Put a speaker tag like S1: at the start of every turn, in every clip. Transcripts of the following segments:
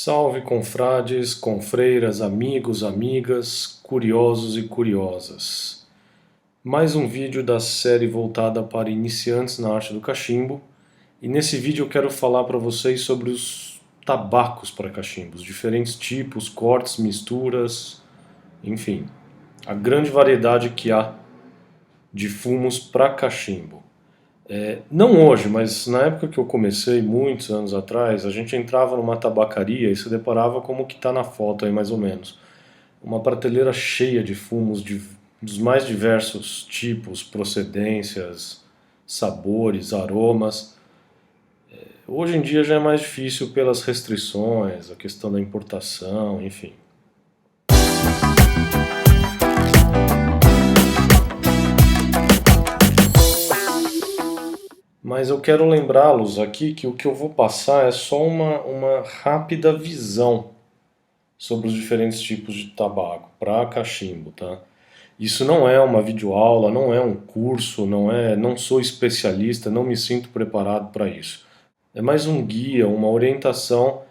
S1: Salve confrades, confreiras, amigos, amigas, curiosos e curiosas. Mais um vídeo da série voltada para iniciantes na arte do cachimbo. E nesse vídeo eu quero falar para vocês sobre os tabacos para cachimbo, os diferentes tipos, cortes, misturas, enfim, a grande variedade que há de fumos para cachimbo. Não hoje, mas na época que eu comecei, muitos anos atrás, a gente entrava numa tabacaria e se deparava como que está na foto aí mais ou menos. Uma prateleira cheia de fumos dos mais diversos tipos, procedências, sabores, aromas. Hoje em dia já é mais difícil pelas restrições, a questão da importação, enfim. Mas eu quero lembrá-los aqui que o que eu vou passar é só uma rápida visão sobre os diferentes tipos de tabaco para cachimbo, tá? Isso não é uma videoaula, não é um curso, não sou especialista, não me sinto preparado para isso. É mais um guia, uma orientação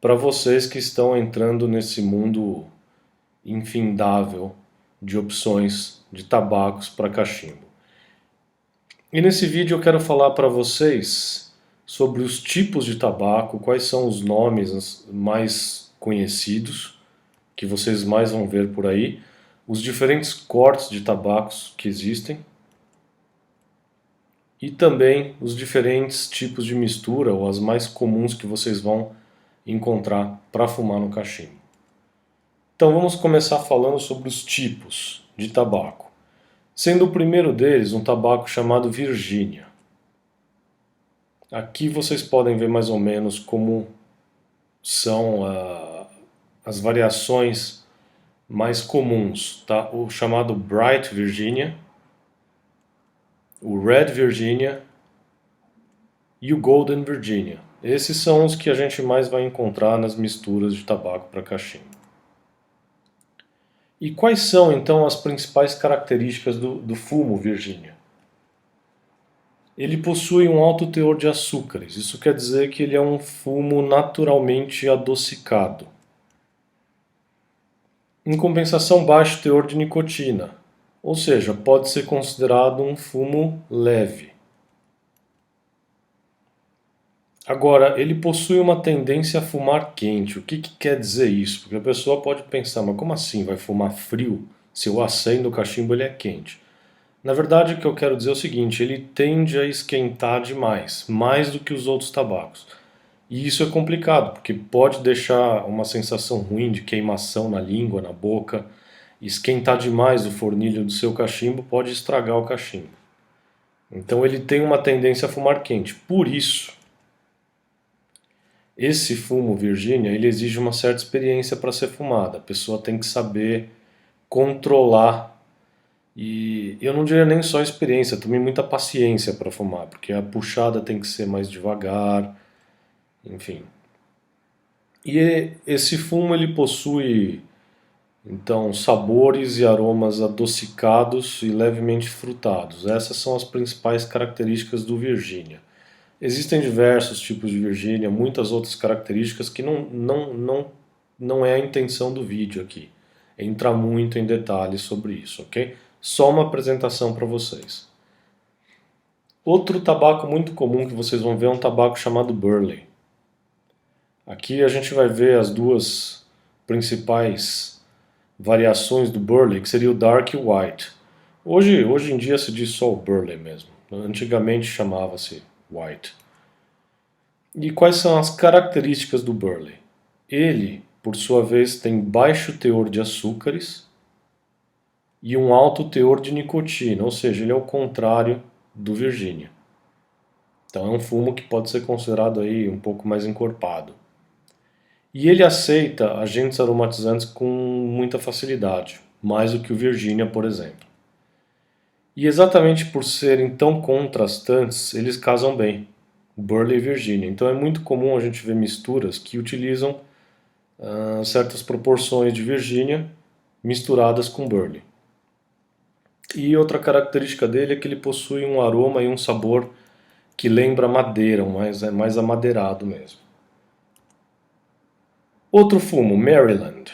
S1: para vocês que estão entrando nesse mundo infindável de opções de tabacos para cachimbo. E nesse vídeo eu quero falar para vocês sobre os tipos de tabaco, quais são os nomes mais conhecidos, que vocês mais vão ver por aí, os diferentes cortes de tabacos que existem e também os diferentes tipos de mistura, ou as mais comuns que vocês vão encontrar para fumar no cachimbo. Então vamos começar falando sobre os tipos de tabaco. Sendo o primeiro deles um tabaco chamado Virgínia. Aqui vocês podem ver mais ou menos como são as variações mais comuns, tá? O chamado Bright Virginia, o Red Virginia e o Golden Virginia. Esses são os que a gente mais vai encontrar nas misturas de tabaco para cachimbo. E quais são então as principais características do fumo Virgínia? Ele possui um alto teor de açúcares, isso quer dizer que ele é um fumo naturalmente adocicado. Em compensação, baixo teor de nicotina, ou seja, pode ser considerado um fumo leve. Agora, ele possui uma tendência a fumar quente. O que quer dizer isso? Porque a pessoa pode pensar, mas como assim vai fumar frio se eu acendo o cachimbo ele é quente? Na verdade, o que eu quero dizer é o seguinte, ele tende a esquentar demais, mais do que os outros tabacos. E isso é complicado, porque pode deixar uma sensação ruim de queimação na língua, na boca. Esquentar demais o fornilho do seu cachimbo pode estragar o cachimbo. Então ele tem uma tendência a fumar quente. Por isso, esse fumo Virgínia, ele exige uma certa experiência para ser fumada. A pessoa tem que saber controlar. E eu não diria nem só experiência, também muita paciência para fumar, porque a puxada tem que ser mais devagar, enfim. E esse fumo ele possui então sabores e aromas adocicados e levemente frutados. Essas são as principais características do Virgínia. Existem diversos tipos de Virgínia, muitas outras características que não é a intenção do vídeo aqui. É entrar muito em detalhes sobre isso, ok? Só uma apresentação para vocês. Outro tabaco muito comum que vocês vão ver é um tabaco chamado Burley. Aqui a gente vai ver as duas principais variações do Burley, que seria o Dark e o White. Hoje em dia se diz só o Burley mesmo. Antigamente chamava-se White. E quais são as características do Burley? Ele, por sua vez, tem baixo teor de açúcares e um alto teor de nicotina, ou seja, ele é o contrário do Virgínia. Então é um fumo que pode ser considerado aí um pouco mais encorpado. E ele aceita agentes aromatizantes com muita facilidade, mais do que o Virgínia, por exemplo. E exatamente por serem tão contrastantes, eles casam bem, Burley e Virgínia. Então é muito comum a gente ver misturas que utilizam certas proporções de Virgínia misturadas com Burley. E outra característica dele é que ele possui um aroma e um sabor que lembra madeira, mas é mais amadeirado mesmo. Outro fumo, Maryland.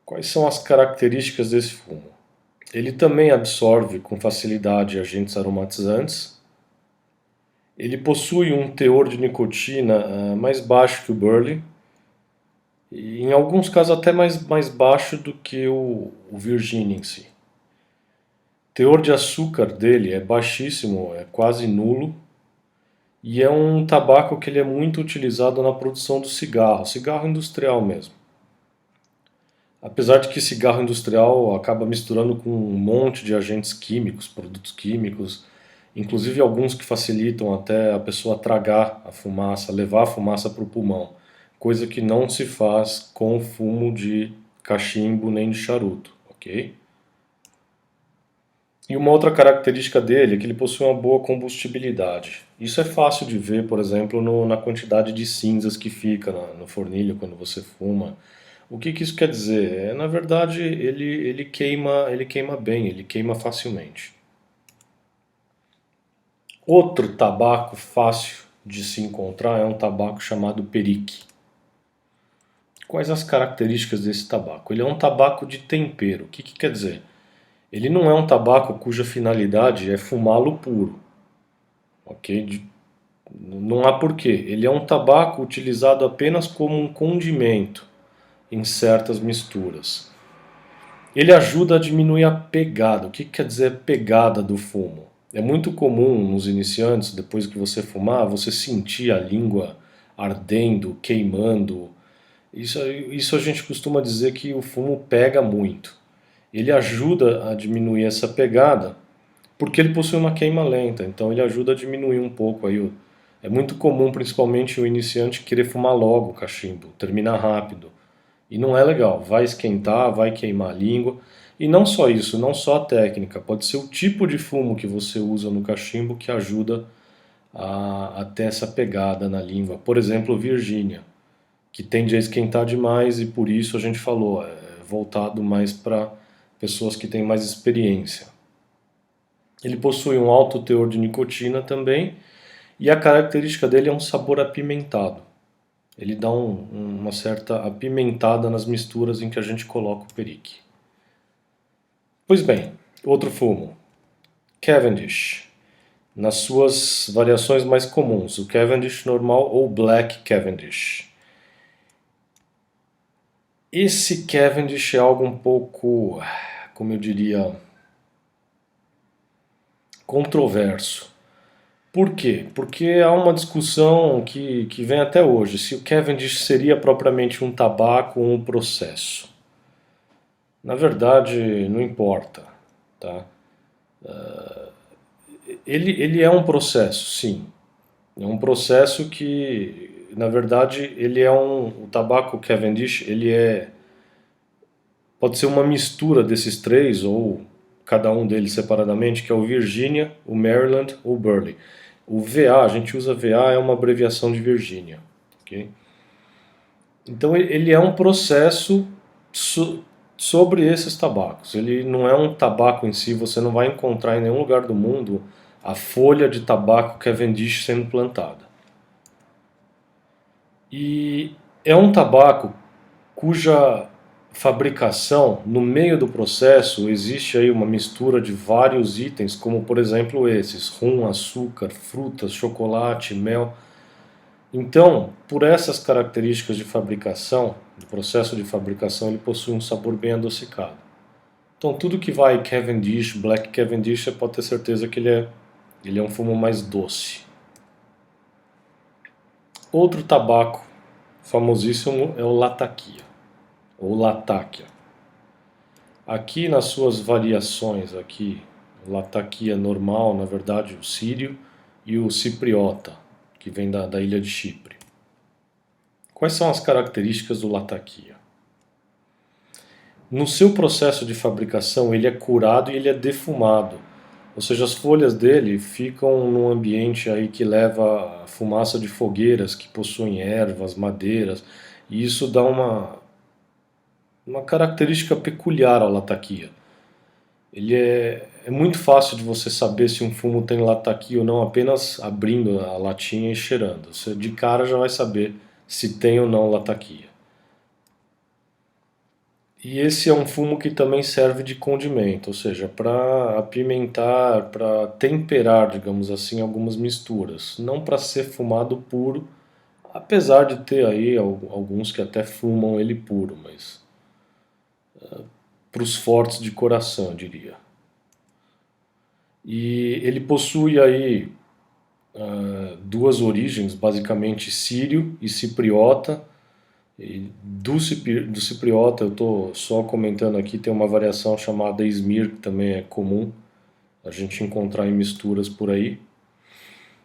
S1: Quais são as características desse fumo? Ele também absorve com facilidade agentes aromatizantes. Ele possui um teor de nicotina mais baixo que o Burley, e em alguns casos até mais baixo do que o Virginia em si. O teor de açúcar dele é baixíssimo, é quase nulo, e é um tabaco que ele é muito utilizado na produção do cigarro, cigarro industrial mesmo. Apesar de que cigarro industrial acaba misturando com um monte de agentes químicos, produtos químicos, inclusive alguns que facilitam até a pessoa tragar a fumaça, levar a fumaça para o pulmão, coisa que não se faz com fumo de cachimbo nem de charuto, ok? E uma outra característica dele é que ele possui uma boa combustibilidade. Isso é fácil de ver, por exemplo, na quantidade de cinzas que fica no fornilho quando você fuma. O que que isso quer dizer? Na verdade, ele queima bem, ele queima facilmente. Outro tabaco fácil de se encontrar é um tabaco chamado perique. Quais as características desse tabaco? Ele é um tabaco de tempero. O que que quer dizer? Ele não é um tabaco cuja finalidade é fumá-lo puro, ok? Não há porquê. Ele é um tabaco utilizado apenas como um condimento em certas misturas. Ele ajuda a diminuir a pegada. O que quer dizer pegada do fumo? É muito comum nos iniciantes, depois que você fumar, você sentir a língua ardendo, queimando. Isso a gente costuma dizer que o fumo pega muito. Ele ajuda a diminuir essa pegada porque ele possui uma queima lenta, então ele ajuda a diminuir um pouco aí. É muito comum, principalmente o iniciante, querer fumar logo o cachimbo, terminar rápido. E não é legal, vai esquentar, vai queimar a língua. E não só isso, não só a técnica, pode ser o tipo de fumo que você usa no cachimbo que ajuda a ter essa pegada na língua. Por exemplo, Virgínia, que tende a esquentar demais e por isso a gente falou, é voltado mais para pessoas que têm mais experiência. Ele possui um alto teor de nicotina também, e a característica dele é um sabor apimentado. Ele dá uma certa apimentada nas misturas em que a gente coloca o perique. Pois bem, outro fumo, Cavendish, nas suas variações mais comuns, o Cavendish normal ou Black Cavendish. Esse Cavendish é algo um pouco, como eu diria, controverso. Por quê? Porque há uma discussão que vem até hoje, se o Cavendish seria propriamente um tabaco ou um processo. Na verdade, não importa, tá? Ele é um processo, sim. É um processo que, na verdade, o tabaco Cavendish, pode ser uma mistura desses três, ou cada um deles separadamente, que é o Virginia, o Maryland ou o Burley. O VA, a gente usa VA, é uma abreviação de Virgínia, ok? Então ele é um processo sobre esses tabacos. Ele não é um tabaco em si, você não vai encontrar em nenhum lugar do mundo a folha de tabaco Cavendish sendo plantada. E é um tabaco cuja fabricação, no meio do processo, existe aí uma mistura de vários itens, como por exemplo esses, rum, açúcar, frutas, chocolate, mel. Então, por essas características de fabricação, do processo de fabricação, ele possui um sabor bem adocicado. Então, tudo que vai Cavendish, Black Cavendish, você pode ter certeza que ele é um fumo mais doce. Outro tabaco famosíssimo é o Latakia, ou Latakia. Aqui nas suas variações, aqui, o Latakia normal, na verdade, o sírio, e o cipriota, que vem da ilha de Chipre. Quais são as características do Latakia? No seu processo de fabricação, ele é curado e ele é defumado. Ou seja, as folhas dele ficam num ambiente aí que leva a fumaça de fogueiras que possuem ervas, madeiras, e isso dá uma característica peculiar ao latakia. Ele é muito fácil de você saber se um fumo tem latakia ou não apenas abrindo a latinha e cheirando. Você de cara já vai saber se tem ou não latakia. E esse é um fumo que também serve de condimento, ou seja, para apimentar, para temperar, digamos assim, algumas misturas. Não para ser fumado puro, apesar de ter aí alguns que até fumam ele puro, mas para os fortes de coração, eu diria. E ele possui aí duas origens, basicamente sírio e cipriota. E do cipriota, eu estou só comentando aqui, tem uma variação chamada Izmir, que também é comum a gente encontrar em misturas por aí.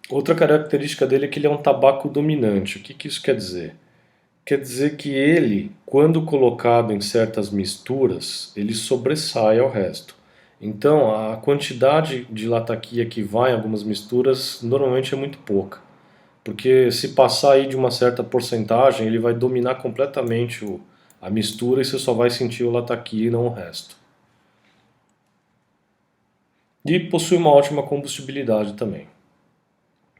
S1: Outra característica dele é que ele é um tabaco dominante. O que que isso quer dizer? Quer dizer que ele, quando colocado em certas misturas, ele sobressai ao resto. Então, a quantidade de lataquia que vai em algumas misturas normalmente é muito pouca. Porque se passar aí de uma certa porcentagem, ele vai dominar completamente a mistura e você só vai sentir o lataquia e não o resto. E possui uma ótima combustibilidade também.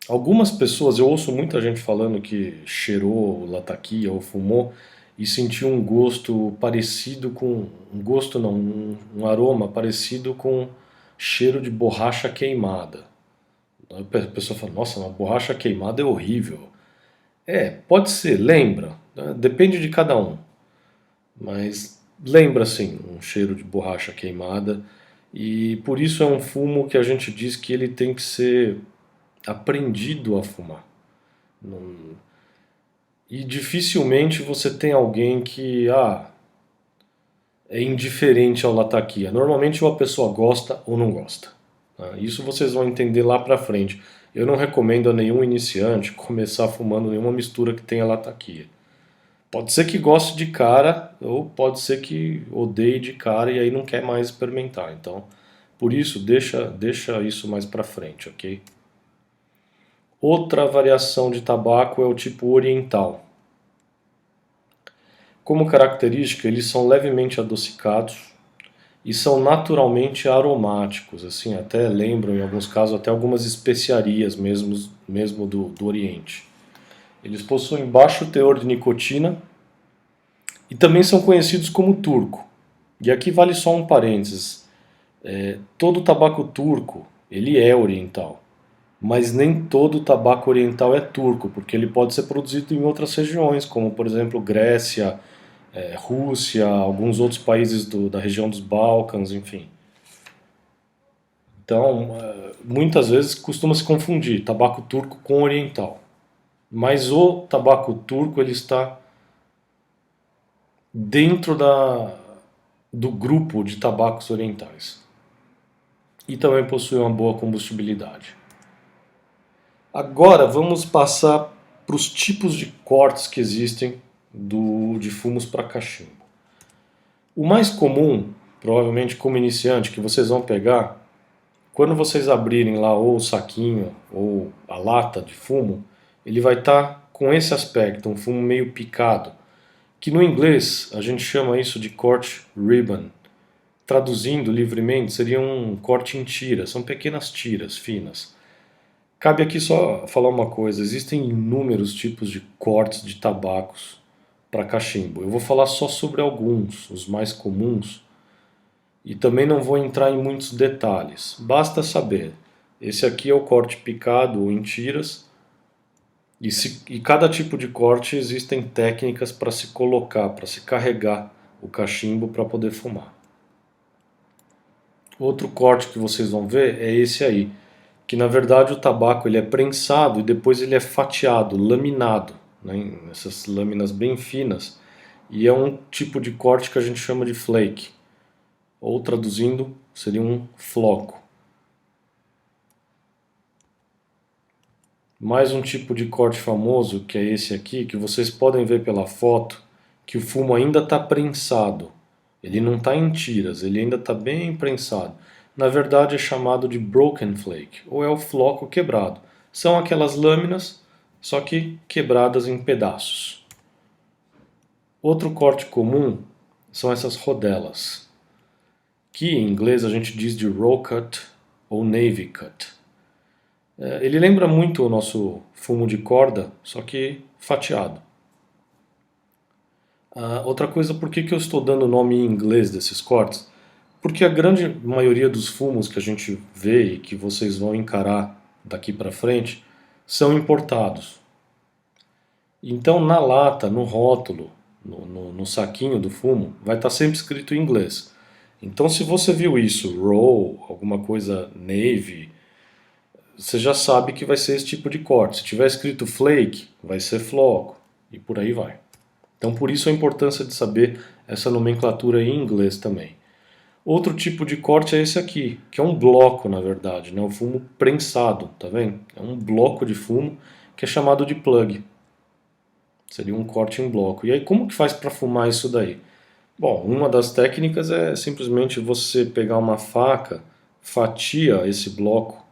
S1: Algumas pessoas, eu ouço muita gente falando que cheirou lataquia ou fumou e sentiu um gosto parecido com, um gosto não, um aroma parecido com cheiro de borracha queimada. Aí a pessoa fala, nossa, uma borracha queimada é horrível. É, pode ser, lembra, né? Depende de cada um, mas lembra sim um cheiro de borracha queimada e por isso é um fumo que a gente diz que ele tem que ser aprendido a fumar. Não- E dificilmente você tem alguém que é indiferente ao lataquia. Normalmente ou a pessoa gosta ou não gosta. Tá? Isso vocês vão entender lá pra frente. Eu não recomendo a nenhum iniciante começar fumando nenhuma mistura que tenha lataquia. Pode ser que goste de cara, ou pode ser que odeie de cara e aí não quer mais experimentar. Então, por isso, deixa isso mais pra frente, ok? Outra variação de tabaco é o tipo oriental. Como característica, eles são levemente adocicados e são naturalmente aromáticos, assim, até lembram em alguns casos até algumas especiarias mesmo do Oriente. Eles possuem baixo teor de nicotina e também são conhecidos como turco. E aqui vale só um parênteses. Todo tabaco turco, ele é oriental. Mas nem todo tabaco oriental é turco, porque ele pode ser produzido em outras regiões, como por exemplo Grécia, Rússia, alguns outros países da região dos Balcãs, enfim. Então, muitas vezes costuma se confundir tabaco turco com oriental. Mas o tabaco turco ele está dentro do grupo de tabacos orientais. E também possui uma boa combustibilidade. Agora vamos passar para os tipos de cortes que existem de fumos para cachimbo. O mais comum, provavelmente como iniciante, que vocês vão pegar, quando vocês abrirem lá ou o saquinho ou a lata de fumo, ele vai estar com esse aspecto, um fumo meio picado, que no inglês a gente chama isso de corte ribbon. Traduzindo livremente, seria um corte em tiras, são pequenas tiras finas. Cabe aqui só falar uma coisa: existem inúmeros tipos de cortes de tabacos para cachimbo. Eu vou falar só sobre alguns, os mais comuns, e também não vou entrar em muitos detalhes. Basta saber, esse aqui é o corte picado ou em tiras, e cada tipo de corte existem técnicas para se colocar, para se carregar o cachimbo para poder fumar. Outro corte que vocês vão ver é esse aí, que na verdade o tabaco ele é prensado e depois ele é fatiado, laminado, né, essas lâminas bem finas, e é um tipo de corte que a gente chama de flake, ou traduzindo seria um floco. Mais um tipo de corte famoso, que é esse aqui, que vocês podem ver pela foto, que o fumo ainda está prensado. Ele não está em tiras, ele ainda está bem prensado. Na verdade é chamado de broken flake, ou é o floco quebrado. São aquelas lâminas, só que quebradas em pedaços. Outro corte comum são essas rodelas, que em inglês a gente diz de roll cut ou navy cut. Ele lembra muito o nosso fumo de corda, só que fatiado. Outra coisa, por que eu estou dando o nome em inglês desses cortes? Porque a grande maioria dos fumos que a gente vê e que vocês vão encarar daqui para frente são importados. Então, na lata, no rótulo, no saquinho do fumo, vai estar sempre escrito em inglês. Então, se você viu isso, raw, alguma coisa navy, você já sabe que vai ser esse tipo de corte. Se tiver escrito flake, vai ser floco, e por aí vai. Então, por isso a importância de saber essa nomenclatura em inglês também. Outro tipo de corte é esse aqui, que é um bloco, na verdade, né? O fumo prensado, tá vendo? É um bloco de fumo que é chamado de plug. Seria um corte em bloco. E aí, como que faz para fumar isso daí? Bom, uma das técnicas é simplesmente você pegar uma faca, fatia esse bloco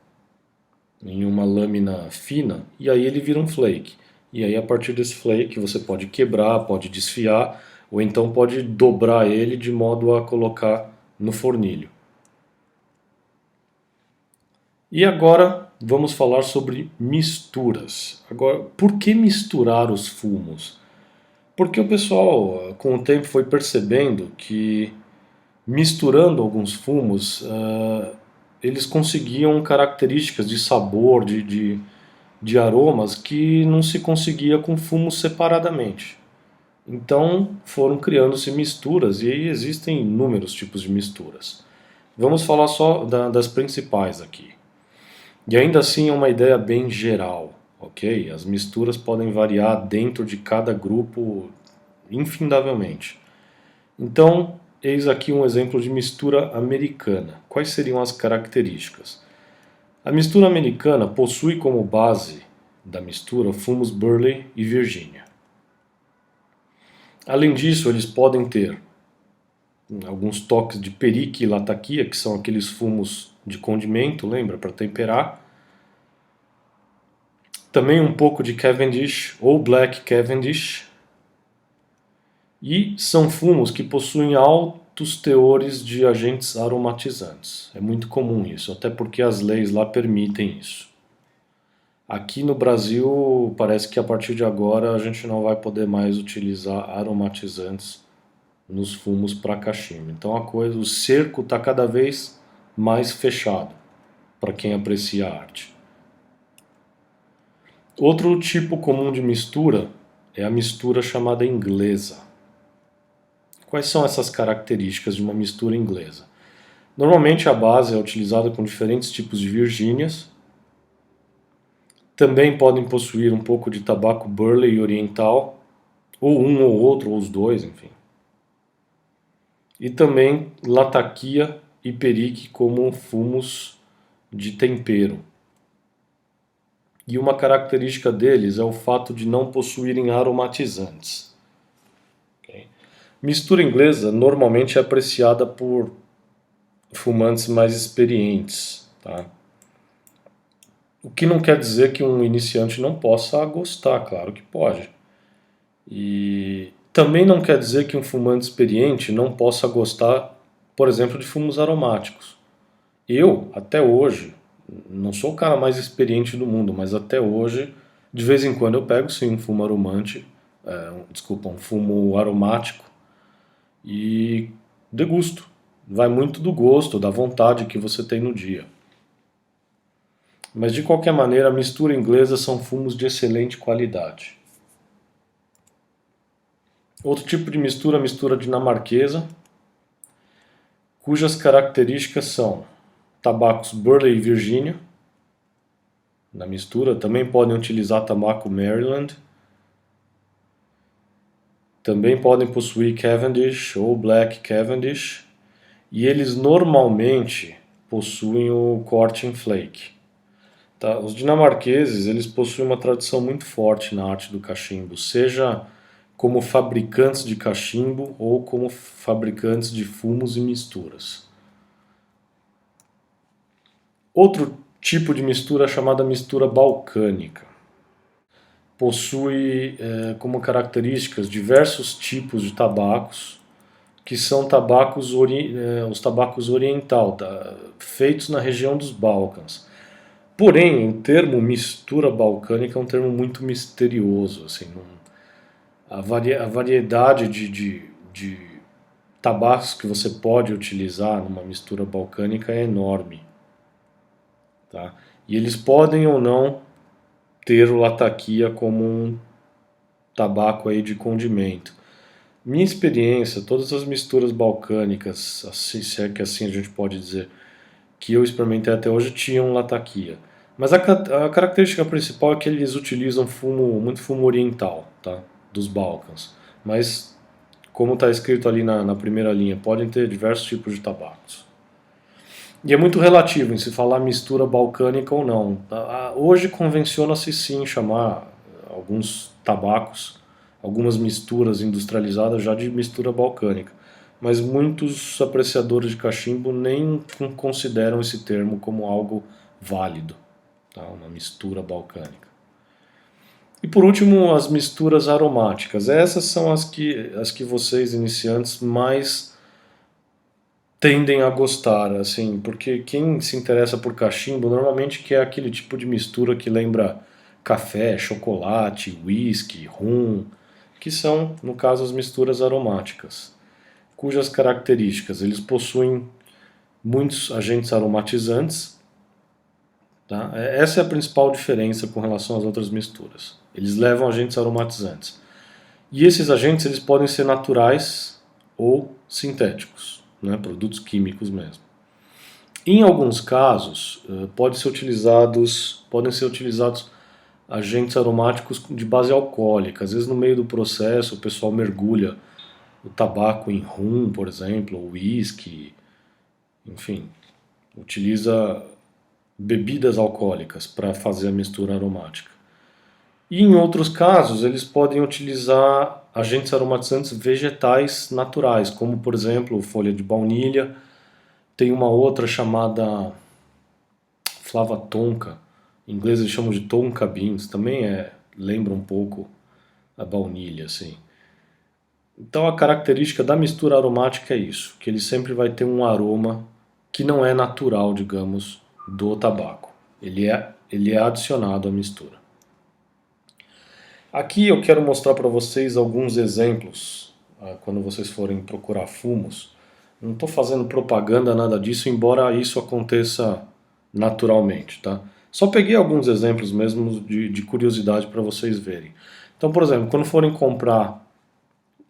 S1: em uma lâmina fina e aí ele vira um flake. E aí, a partir desse flake, você pode quebrar, pode desfiar, ou então pode dobrar ele de modo a colocar no fornilho. E agora vamos falar sobre misturas. Agora, por que misturar os fumos? Porque o pessoal, com o tempo, foi percebendo que misturando alguns fumos, eles conseguiam características de sabor, de aromas que não se conseguia com fumos separadamente. Então foram criando-se misturas e aí existem inúmeros tipos de misturas. Vamos falar só das principais aqui. E ainda assim é uma ideia bem geral, ok? As misturas podem variar dentro de cada grupo infindavelmente. Então, eis aqui um exemplo de mistura americana. Quais seriam as características? A mistura americana possui como base da mistura fumos Burley e Virginia. Além disso, eles podem ter alguns toques de perique e latakia, que são aqueles fumos de condimento, lembra, para temperar. Também um pouco de Cavendish ou Black Cavendish. E são fumos que possuem altos teores de agentes aromatizantes. É muito comum isso, até porque as leis lá permitem isso. Aqui no Brasil, parece que a partir de agora a gente não vai poder mais utilizar aromatizantes nos fumos para cachimbo. Então o cerco está cada vez mais fechado para quem aprecia a arte. Outro tipo comum de mistura é a mistura chamada inglesa. Quais são essas características de uma mistura inglesa? Normalmente a base é utilizada com diferentes tipos de virgínias. Também podem possuir um pouco de tabaco Burley oriental, ou um ou outro, ou os dois, enfim. E também latakia e perique como fumos de tempero. E uma característica deles é o fato de não possuírem aromatizantes. Okay? Mistura inglesa normalmente é apreciada por fumantes mais experientes. Tá? O que não quer dizer que um iniciante não possa gostar, claro que pode. E também não quer dizer que um fumante experiente não possa gostar, por exemplo, de fumos aromáticos. Eu, até hoje, não sou o cara mais experiente do mundo, mas até hoje, de vez em quando eu pego sim um fumo aromante, um fumo aromático e degusto. Vai muito do gosto, da vontade que você tem no dia. Mas de qualquer maneira, a mistura inglesa são fumos de excelente qualidade. Outro tipo de mistura, a mistura dinamarquesa, cujas características são tabacos Burley e Virginia. Na mistura também podem utilizar tabaco Maryland. Também podem possuir Cavendish ou Black Cavendish. E eles normalmente possuem o corte em flake. Tá? Os dinamarqueses eles possuem uma tradição muito forte na arte do cachimbo, seja como fabricantes de cachimbo ou como fabricantes de fumos e misturas. Outro tipo de mistura é chamada mistura balcânica. Possui como características diversos tipos de tabacos, que são os tabacos oriental, feitos na região dos Balcãs. Porém, o termo mistura balcânica é um termo muito misterioso. Assim, A variedade de tabacos que você pode utilizar numa mistura balcânica é enorme, tá? E eles podem ou não ter o latakia como um tabaco aí de condimento. Minha experiência, todas as misturas balcânicas, assim, se é que assim a gente pode dizer, que eu experimentei até hoje tinham latakia. Mas a característica principal é que eles utilizam muito fumo oriental, tá? Dos Balcãs. Mas, como está escrito ali na primeira linha, podem ter diversos tipos de tabacos. E é muito relativo em se falar mistura balcânica ou não. Hoje convenciona-se sim chamar alguns tabacos, algumas misturas industrializadas já de mistura balcânica. Mas muitos apreciadores de cachimbo nem consideram esse termo como algo válido, tá? Uma mistura balcânica. E por último, as misturas aromáticas. Essas são as que vocês, iniciantes, mais tendem a gostar, assim, porque quem se interessa por cachimbo normalmente quer aquele tipo de mistura que lembra café, chocolate, whisky, rum, que são, no caso, as misturas aromáticas, cujas características eles possuem muitos agentes aromatizantes, tá? Essa é a principal diferença com relação às outras misturas. Eles levam agentes aromatizantes. E esses agentes eles podem ser naturais ou sintéticos, né? Produtos químicos mesmo. Em alguns casos, podem ser utilizados agentes aromáticos de base alcoólica. Às vezes, no meio do processo, o pessoal mergulha o tabaco em rum, por exemplo, ou whisky, enfim, utiliza bebidas alcoólicas para fazer a mistura aromática. E em outros casos, eles podem utilizar agentes aromatizantes vegetais naturais, como por exemplo folha de baunilha. Tem uma outra chamada Flava tonka, em inglês eles chamam de tonka beans, também lembra um pouco a baunilha, assim. Então a característica da mistura aromática é isso, que ele sempre vai ter um aroma que não é natural, digamos, do tabaco. Ele é adicionado à mistura. Aqui eu quero mostrar para vocês alguns exemplos, quando vocês forem procurar fumos. Não estou fazendo propaganda, nada disso, embora isso aconteça naturalmente, tá? Só peguei alguns exemplos mesmo de curiosidade para vocês verem. Então, por exemplo, quando forem comprar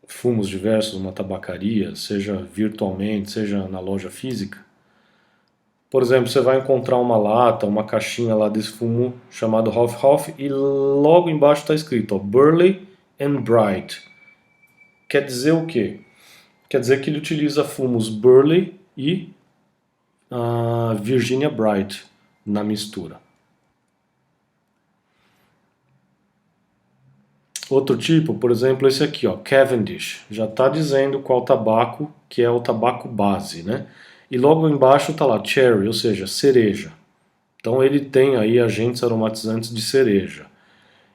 S1: fumos diversos numa tabacaria, seja virtualmente, seja na loja física, por exemplo, você vai encontrar uma lata, uma caixinha lá desse fumo chamado Half Half e logo embaixo está escrito ó, Burley and Bright. Quer dizer o quê? Quer dizer que ele utiliza fumos Burley e Virginia Bright na mistura. Outro tipo, por exemplo, esse aqui, ó, Cavendish, já está dizendo qual tabaco que é o tabaco base, né? E logo embaixo está lá Cherry, ou seja, cereja. Então ele tem aí agentes aromatizantes de cereja.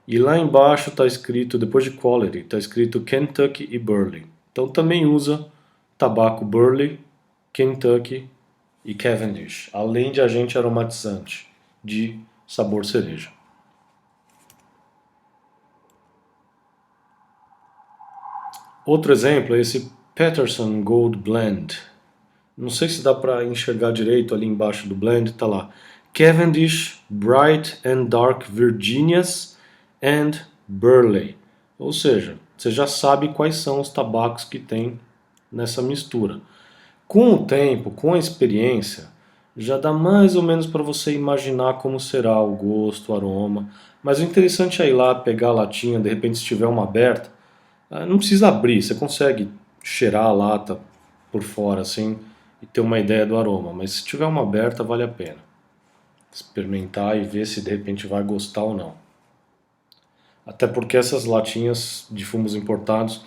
S1: E lá embaixo está escrito, depois de quality, está escrito Kentucky e Burley. Então também usa tabaco Burley, Kentucky e Cavendish, além de agente aromatizante de sabor cereja. Outro exemplo é esse Peterson Gold Blend. Não sei se dá para enxergar direito ali embaixo do blend, tá lá. Cavendish, Bright and Dark Virginias and Burley. Ou seja, você já sabe quais são os tabacos que tem nessa mistura. Com o tempo, com a experiência, já dá mais ou menos para você imaginar como será o gosto, o aroma. Mas o interessante é ir lá, pegar a latinha, de repente se tiver uma aberta, não precisa abrir, você consegue cheirar a lata por fora assim e ter uma ideia do aroma, mas se tiver uma aberta vale a pena experimentar e ver se de repente vai gostar ou não. Até porque essas latinhas de fumos importados,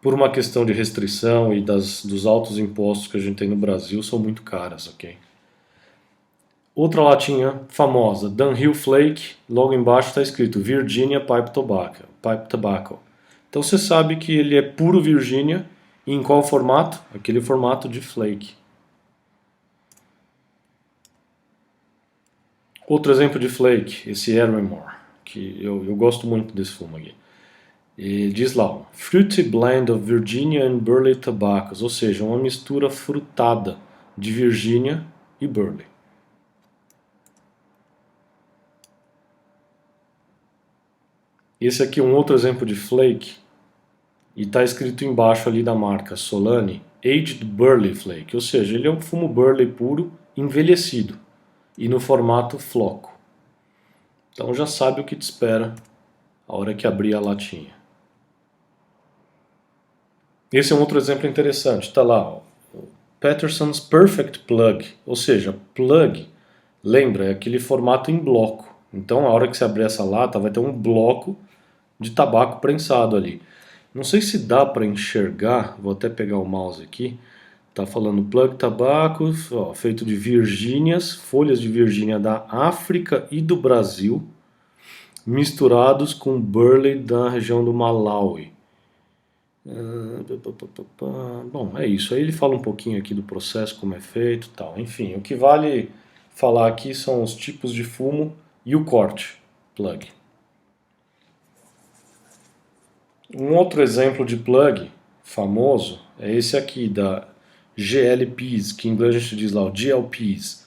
S1: por uma questão de restrição e dos altos impostos que a gente tem no Brasil, são muito caras, ok? Outra latinha famosa, Dunhill Flake, logo embaixo está escrito Virginia Pipe Tobacco. Pipe Tobacco. Então você sabe que ele é puro Virginia e em qual formato? Aquele formato de flake. Outro exemplo de flake, esse Eremore, que eu gosto muito desse fumo aqui. E diz lá, ó, fruity blend of Virginia and Burley tobaccos, ou seja, uma mistura frutada de Virgínia e Burley. Esse aqui é um outro exemplo de flake, e está escrito embaixo ali da marca Solani, Aged Burley Flake, ou seja, ele é um fumo Burley puro envelhecido e no formato floco. Então já sabe o que te espera a hora que abrir a latinha. Esse é um outro exemplo interessante, está lá, ó, Patterson's Perfect Plug, ou seja, plug, lembra, é aquele formato em bloco. Então a hora que você abrir essa lata vai ter um bloco de tabaco prensado ali. Não sei se dá para enxergar, vou até pegar o mouse aqui. Tá falando plug tabaco, ó, feito de virgínias, folhas de Virgínia da África e do Brasil, misturados com burley da região do Malawi. Bom, é isso. Aí ele fala um pouquinho aqui do processo, como é feito e tal. Enfim, o que vale falar aqui são os tipos de fumo e o corte, plug. Um outro exemplo de plug famoso é esse aqui da GLPs, que em inglês a gente diz lá, o GLPs,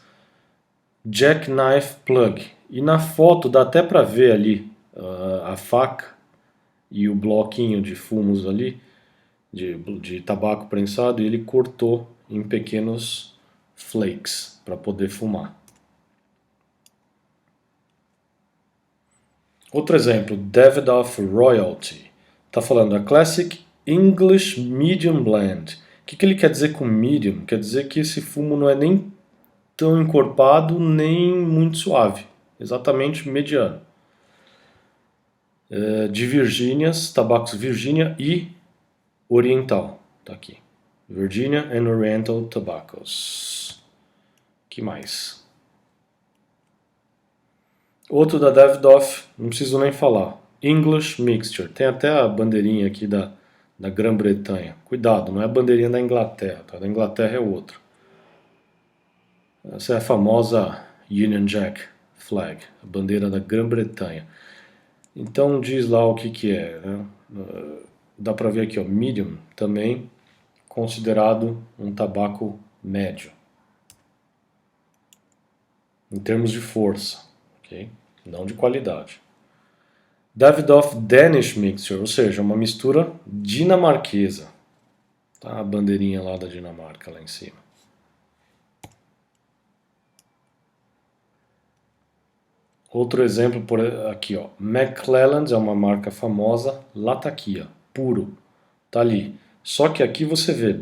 S1: Jackknife Plug. E na foto dá até para ver ali a faca e o bloquinho de fumos ali, de tabaco prensado, e ele cortou em pequenos flakes para poder fumar. Outro exemplo, Davidoff Royalty. Está falando a Classic English Medium Blend. O que ele quer dizer com medium? Quer dizer que esse fumo não é nem tão encorpado, nem muito suave. Exatamente mediano. De Virgínias, tabacos Virgínia e Oriental. Tá aqui. Virginia and Oriental Tobaccos. Que mais? Outro da Davidoff, não preciso nem falar. English Mixture. Tem até a bandeirinha aqui da Grã-Bretanha. Cuidado, não é a bandeirinha da Inglaterra, tá? Da Inglaterra é outro. Essa é a famosa Union Jack Flag, a bandeira da Grã-Bretanha. Então diz lá o que é, né? Dá para ver aqui, ó, medium, também considerado um tabaco médio. Em termos de força, ok? Não de qualidade. Davidoff Danish Mixture, ou seja, uma mistura dinamarquesa. Tá a bandeirinha lá da Dinamarca, lá em cima. Outro exemplo por aqui, ó. McClelland's é uma marca famosa, Latakia, puro. Tá ali. Só que aqui você vê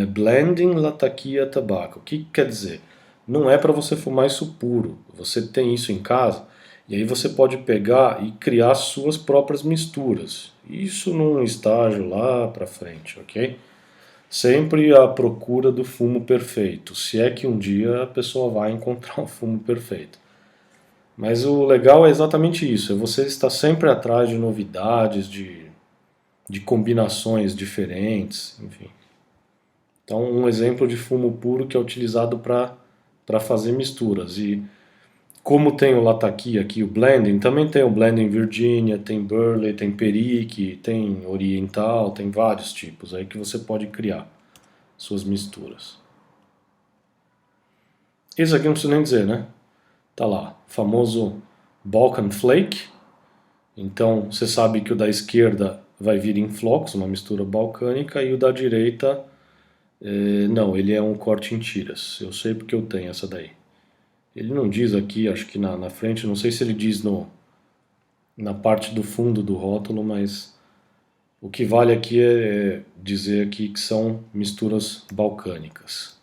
S1: Blending Latakia Tobacco. O que quer dizer? Não é para você fumar isso puro. Você tem isso em casa e aí você pode pegar e criar suas próprias misturas. Isso num estágio lá para frente, ok? Sempre à procura do fumo perfeito. Se é que um dia a pessoa vai encontrar um fumo perfeito. Mas o legal é exatamente isso, é você estar sempre atrás de novidades, de combinações diferentes, enfim. Então, um exemplo de fumo puro que é utilizado para fazer misturas. E como tem o Latakia aqui, o blending, também tem o blending Virginia, tem Burley, tem Perique, tem Oriental, tem vários tipos aí que você pode criar suas misturas. Esse aqui não preciso nem dizer, né? Tá lá, famoso Balkan Flake. Então você sabe que o da esquerda vai vir em flocos, uma mistura balcânica, e o da direita, não, ele é um corte em tiras. Eu sei porque eu tenho essa daí. Ele não diz aqui, acho que na frente, não sei se ele diz na parte do fundo do rótulo, mas o que vale aqui é dizer aqui que são misturas balcânicas.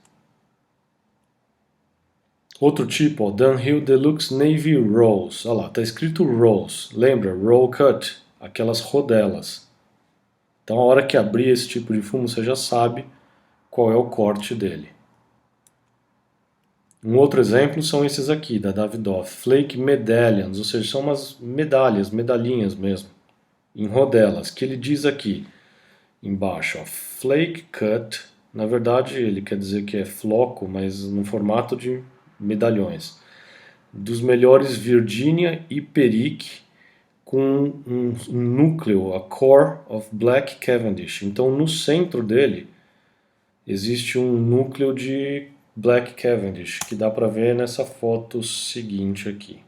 S1: Outro tipo, ó, Dunhill Deluxe Navy Rolls. Olha lá, tá escrito Rolls. Lembra? Roll Cut. Aquelas rodelas. Então a hora que abrir esse tipo de fumo, você já sabe qual é o corte dele. Um outro exemplo são esses aqui, da Davidoff. Flake Medallions, ou seja, são umas medalhas, medalhinhas mesmo, em rodelas, que ele diz aqui embaixo, ó, Flake Cut. Na verdade, ele quer dizer que é floco, mas no formato de medalhões. Dos melhores Virginia e Perique, com um núcleo, a core of Black Cavendish. Então no centro dele existe um núcleo de Black Cavendish, que dá para ver nessa foto seguinte aqui.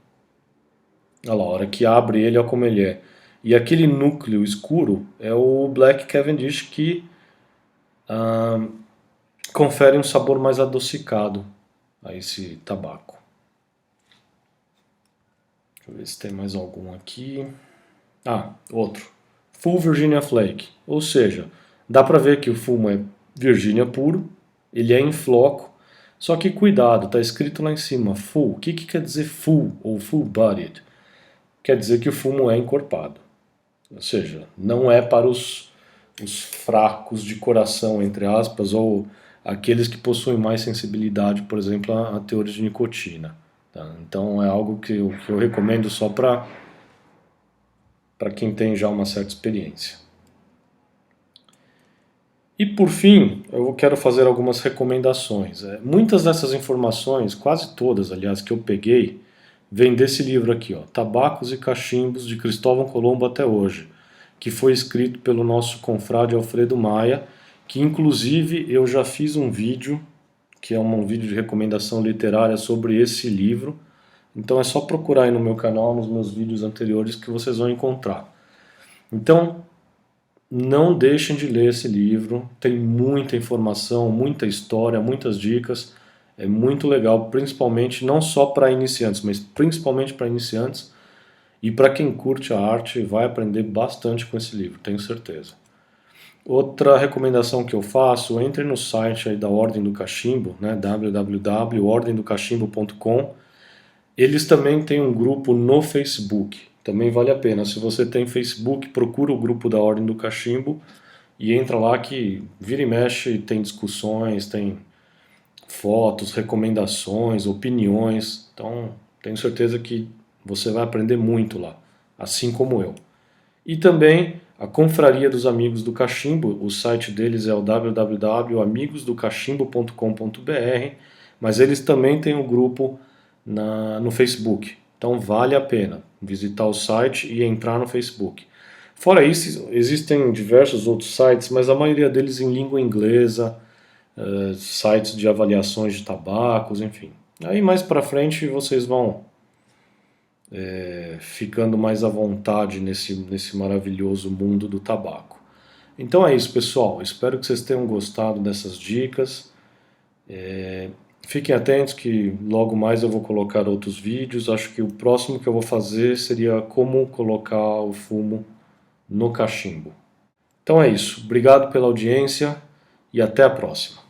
S1: Olha lá, a hora que abre ele, olha como ele é. E aquele núcleo escuro é o Black Cavendish que confere um sabor mais adocicado a esse tabaco. Deixa eu ver se tem mais algum aqui. Outro. Full Virginia Flake. Ou seja, dá para ver que o fumo é Virginia puro, ele é em floco, só que cuidado, está escrito lá em cima, full. O que quer dizer full ou full bodied? Quer dizer que o fumo é encorpado. Ou seja, não é para os fracos de coração, entre aspas, ou aqueles que possuem mais sensibilidade, por exemplo, a teores de nicotina. Tá? Então é algo que eu recomendo só para quem tem já uma certa experiência. E por fim, eu quero fazer algumas recomendações. Muitas dessas informações, quase todas, aliás, que eu peguei, vem desse livro aqui, ó, Tabacos e Cachimbos, de Cristóvão Colombo até hoje, que foi escrito pelo nosso confrade Alfredo Maia, que inclusive eu já fiz um vídeo, que é um vídeo de recomendação literária sobre esse livro. Então é só procurar aí no meu canal, nos meus vídeos anteriores, que vocês vão encontrar. Então, não deixem de ler esse livro, tem muita informação, muita história, muitas dicas, é muito legal, principalmente não só para iniciantes, mas principalmente para iniciantes e para quem curte a arte vai aprender bastante com esse livro, tenho certeza. Outra recomendação que eu faço, entre no site aí da Ordem do Cachimbo, né, www.ordemdocachimbo.com. Eles também têm um grupo no Facebook, também vale a pena. Se você tem Facebook, procura o grupo da Ordem do Cachimbo e entra lá que vira e mexe, tem discussões, tem fotos, recomendações, opiniões. Então, tenho certeza que você vai aprender muito lá, assim como eu. E também a Confraria dos Amigos do Cachimbo, o site deles é o www.amigosdocachimbo.com.br, mas eles também têm um grupo no Facebook. Então vale a pena visitar o site e entrar no Facebook. Fora isso, existem diversos outros sites, mas a maioria deles em língua inglesa, sites de avaliações de tabacos, enfim. Aí mais para frente vocês vão ficando mais à vontade nesse maravilhoso mundo do tabaco. Então é isso, pessoal. Espero que vocês tenham gostado dessas dicas. Fiquem atentos que logo mais eu vou colocar outros vídeos. Acho que o próximo que eu vou fazer seria como colocar o fumo no cachimbo. Então é isso. Obrigado pela audiência e até a próxima.